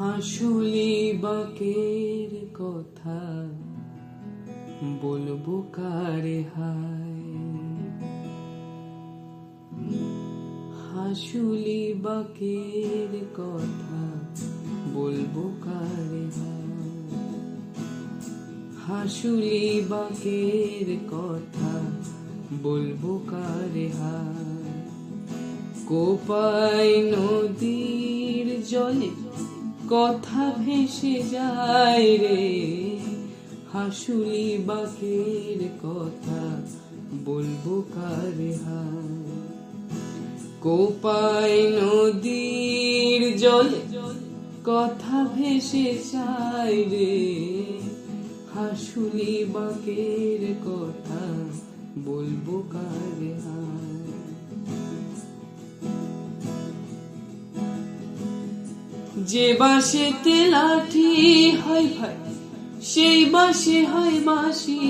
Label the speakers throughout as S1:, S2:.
S1: হাসুলি বাঁকের কথা বলবো কারে হায়, হাসুলি বাঁকের কথা বলবো কারে হায়, হাসুলি বাঁকের কথা বলবো কারে হায়। কোপাই নদীর জলে কথা ভেসে যায় রে, হাসুলি বাঁকের কথা বলবো কারে হায়। কোপাই নদীর জলে কথা ভেসে যায় রে, হাসুলি বাঁকের কথা বলবো কারে হায়। যে বাঁশেতে লাঠি হয় ভাই, সেই বাঁশে হয় বাঁশি,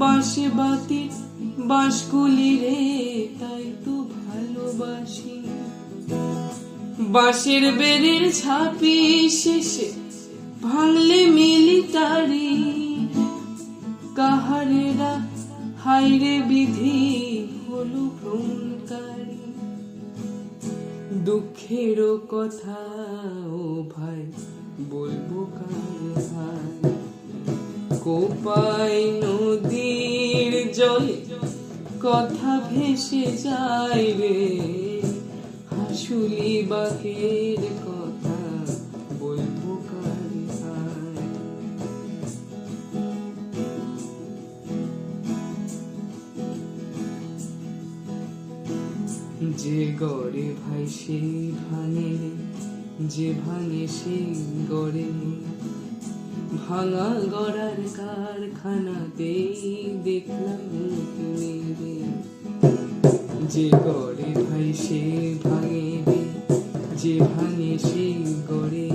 S1: বাঁশে বাতি বাঁশকুলি রে, তাই তো ভালোবাসি। বাঁশের বেড়ের ছাপি শেষে ভাঙলে মিলিটারি, কাহারেরা হাইরে বিধি হলো ভ্রমণকারী। দুঃখেরও কথা ও ভাই বলবো কারে ভাই। কোপাই নদীর জলে কথা ভেসে যায় রে, হাসুলি বাঁকের কথা বলবো কারে ভাই। যে গড়ে ভাই সেই ভাঙে, যে ভাঙে সেই গড়ে, ভাঙা গড়ার কারখানাতেই দেখলাম রে। যে গড়ে ভাই সে ভাঙে রে, যে ভাঙে সেই গড়ে,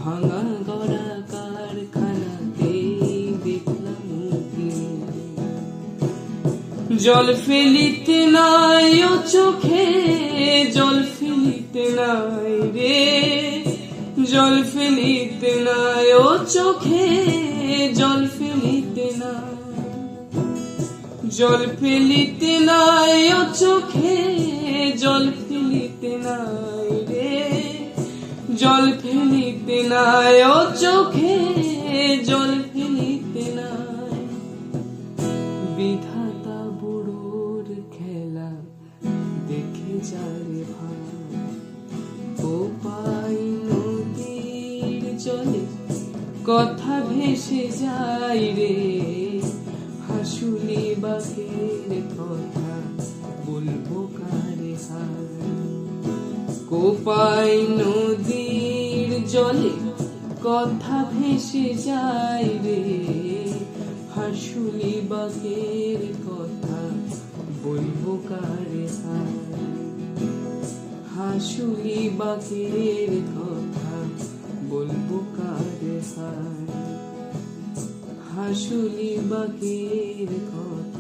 S1: ভাঙা গড়া কারখানাতেই দেখলাম রে। জল ফেলিতে নাই ও চোখে, জল ফেলিতে নাই রে, জল ফেলিতে নাই ও চোখে, জল ফেলিতে নাই, জল ফেলিতে নাই ও চোখে, জল ফেলিতে নাই রে, জল ফেলিতে নাই ও চোখে, জল ফেলিতে নাই। বিধাতা বুড়োর খেলা দেখে যারে ভাই। কোপাই নদীর জলে কথা ভেসে যায় রে, হাসুলি বাঁকের কথা বলবো কারে হায়। কোপাই নদীর জলে কথা ভেসে যায় রে, হাসুলি বাঁকের কথা বলবো কারে হায়। হাসুলি বাঁকের কথা বলবো কারে হায়, হাসুলি বাঁকের কথা।